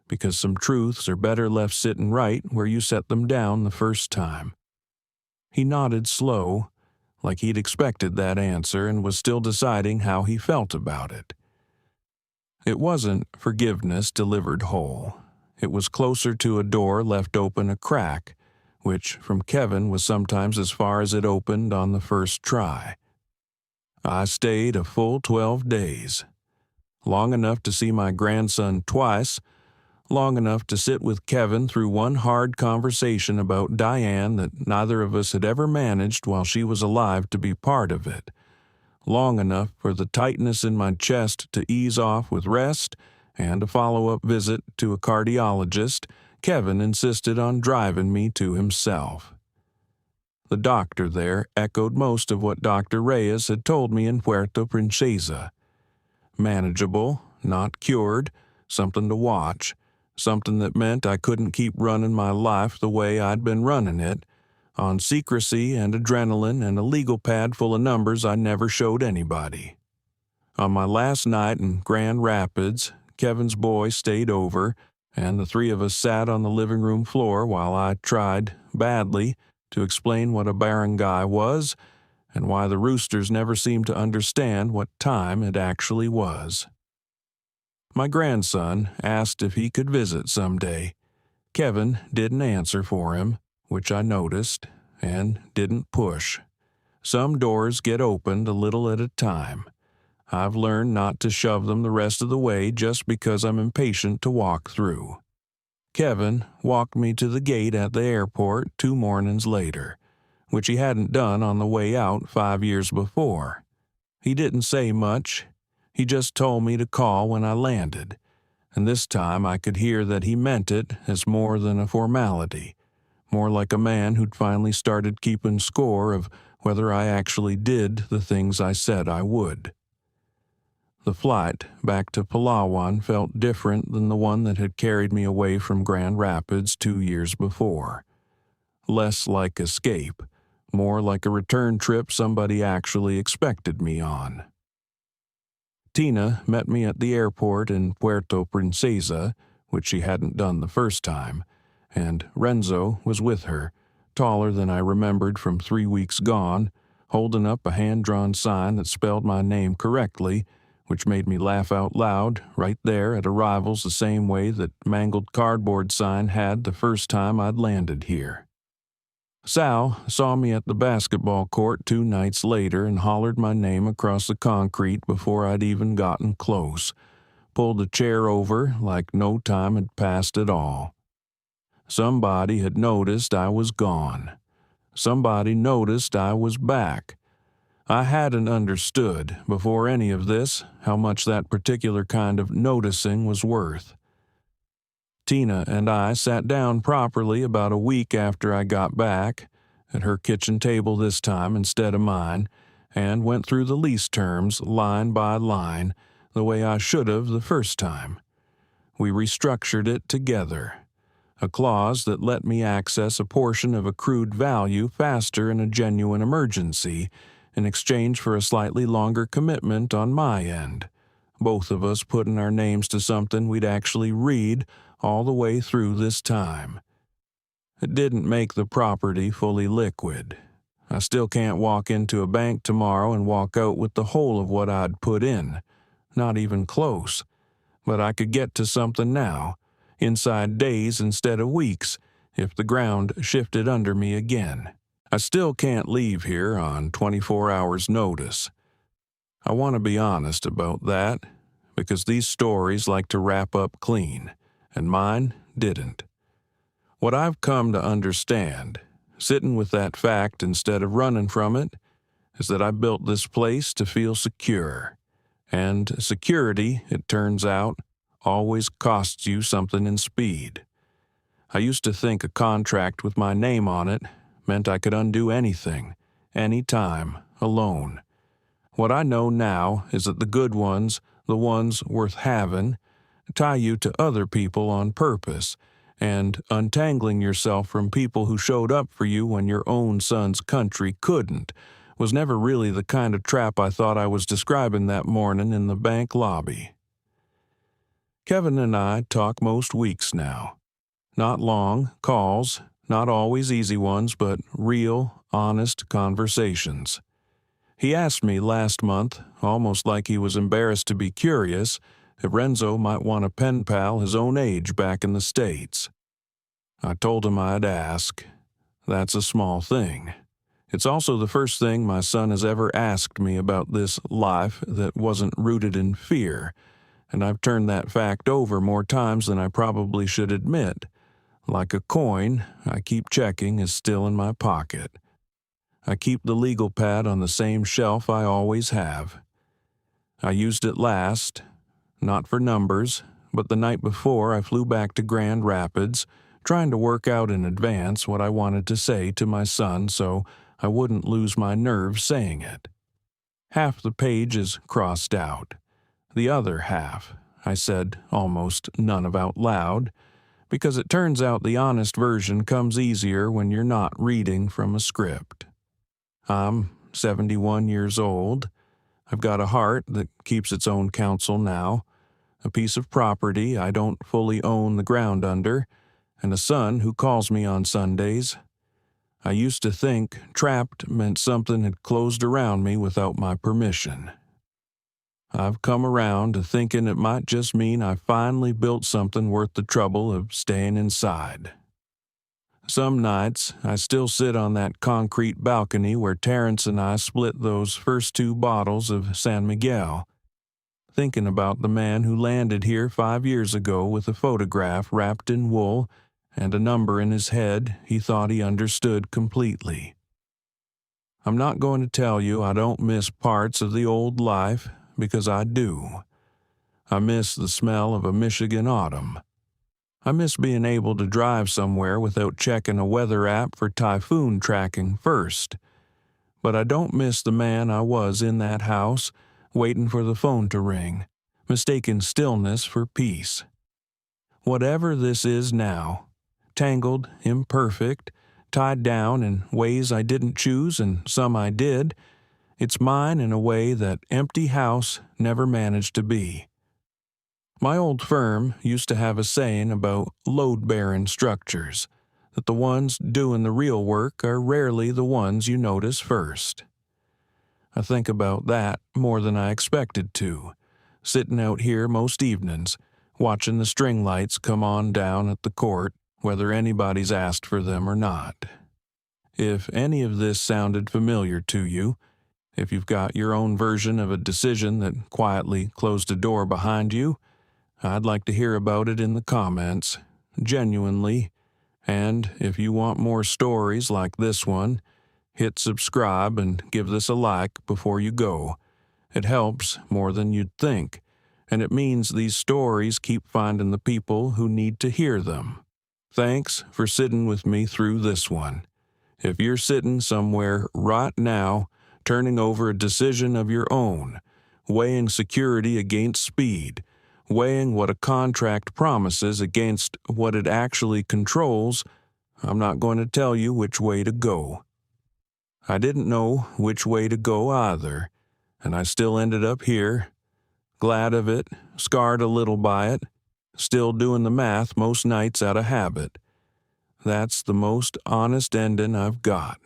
because some truths are better left sitting right where you set them down the first time. He nodded slow, like he'd expected that answer and was still deciding how he felt about it. It wasn't forgiveness delivered whole. It was closer to a door left open a crack, which from Kevin was sometimes as far as it opened on the first try. I stayed a full 12 days. Long enough to see my grandson twice, long enough to sit with Kevin through one hard conversation about Diane that neither of us had ever managed while she was alive to be part of it, long enough for the tightness in my chest to ease off with rest and a follow-up visit to a cardiologist Kevin insisted on driving me to himself. The doctor there echoed most of what Dr. Reyes had told me in Puerto Princesa. Manageable, not cured, something to watch, something that meant I couldn't keep running my life the way I'd been running it, on secrecy and adrenaline and a legal pad full of numbers I never showed anybody. On my last night in Grand Rapids, Kevin's boy stayed over, and the three of us sat on the living room floor while I tried, badly, to explain what a barangay was and why the roosters never seemed to understand what time it actually was. My grandson asked if he could visit someday. Kevin didn't answer for him, which I noticed, and didn't push. Some doors get opened a little at a time. I've learned not to shove them the rest of the way just because I'm impatient to walk through. Kevin walked me to the gate at the airport 2 mornings later, which he hadn't done on the way out 5 years before. He didn't say much. He just told me to call when I landed, and this time I could hear that he meant it as more than a formality, more like a man who'd finally started keeping score of whether I actually did the things I said I would. The flight back to Palawan felt different than the one that had carried me away from Grand Rapids 2 years before. Less like escape, more like a return trip somebody actually expected me on. Tina met me at the airport in Puerto Princesa, which she hadn't done the first time, and Renzo was with her, taller than I remembered from 3 weeks gone, holding up a hand-drawn sign that spelled my name correctly, which made me laugh out loud right there at arrivals the same way that mangled cardboard sign had the first time I'd landed here. Sal saw me at the basketball court 2 nights later and hollered my name across the concrete before I'd even gotten close, pulled a chair over like no time had passed at all. Somebody had noticed I was gone. Somebody noticed I was back. I hadn't understood, before any of this, how much that particular kind of noticing was worth. Tina and I sat down properly about a week after I got back, at her kitchen table this time instead of mine, and went through the lease terms line by line, the way I should have the first time. We restructured it together. A clause that let me access a portion of accrued value faster in a genuine emergency, in exchange for a slightly longer commitment on my end. Both of us putting our names to something we'd actually read all the way through this time. It didn't make the property fully liquid. I still can't walk into a bank tomorrow and walk out with the whole of what I'd put in. Not even close. But I could get to something now, inside days instead of weeks, if the ground shifted under me again. I still can't leave here on 24 hours' notice. I want to be honest about that, because these stories like to wrap up clean, and mine didn't. What I've come to understand, sitting with that fact instead of running from it, is that I built this place to feel secure. And security, it turns out, always costs you something in speed. I used to think a contract with my name on it meant I could undo anything, anytime, alone. What I know now is that the good ones, the ones worth having, tie you to other people on purpose, and untangling yourself from people who showed up for you when your own son's country couldn't was never really the kind of trap I thought I was describing that morning in the bank lobby. Kevin and I talk most weeks now. Not long calls, not always easy ones, but real, honest conversations. He asked me last month, almost like he was embarrassed to be curious, if Renzo might want a pen pal his own age back in the States. I told him I'd ask. That's a small thing. It's also the first thing my son has ever asked me about this life that wasn't rooted in fear, and I've turned that fact over more times than I probably should admit. Like a coin, I keep checking is still in my pocket. I keep the legal pad on the same shelf I always have. I used it last, not for numbers, but the night before I flew back to Grand Rapids, trying to work out in advance what I wanted to say to my son so I wouldn't lose my nerve saying it. Half the page is crossed out. The other half, I said almost none of out loud, because it turns out the honest version comes easier when you're not reading from a script. I'm 71 years old. I've got a heart that keeps its own counsel now, a piece of property I don't fully own the ground under, and a son who calls me on Sundays. I used to think trapped meant something had closed around me without my permission. I've come around to thinking it might just mean I finally built something worth the trouble of staying inside. Some nights, I still sit on that concrete balcony where Terrence and I split those first 2 bottles of San Miguel, thinking about the man who landed here 5 years ago with a photograph wrapped in wool and a number in his head he thought he understood completely. I'm not going to tell you I don't miss parts of the old life, because I do. I miss the smell of a Michigan autumn. I miss being able to drive somewhere without checking a weather app for typhoon tracking first. But I don't miss the man I was in that house, waiting for the phone to ring, mistaking stillness for peace. Whatever this is now, tangled, imperfect, tied down in ways I didn't choose and some I did, it's mine in a way that empty house never managed to be. My old firm used to have a saying about load-bearing structures, that the ones doing the real work are rarely the ones you notice first. I think about that more than I expected to, sitting out here most evenings, watching the string lights come on down at the court, whether anybody's asked for them or not. If any of this sounded familiar to you, if you've got your own version of a decision that quietly closed a door behind you, I'd like to hear about it in the comments, genuinely. And if you want more stories like this one, hit subscribe and give this a like before you go. It helps more than you'd think, and it means these stories keep finding the people who need to hear them. Thanks for sitting with me through this one. If you're sitting somewhere right now, turning over a decision of your own, weighing security against speed, weighing what a contract promises against what it actually controls, I'm not going to tell you which way to go. I didn't know which way to go either, and I still ended up here, glad of it, scarred a little by it, still doing the math most nights out of habit. That's the most honest ending I've got.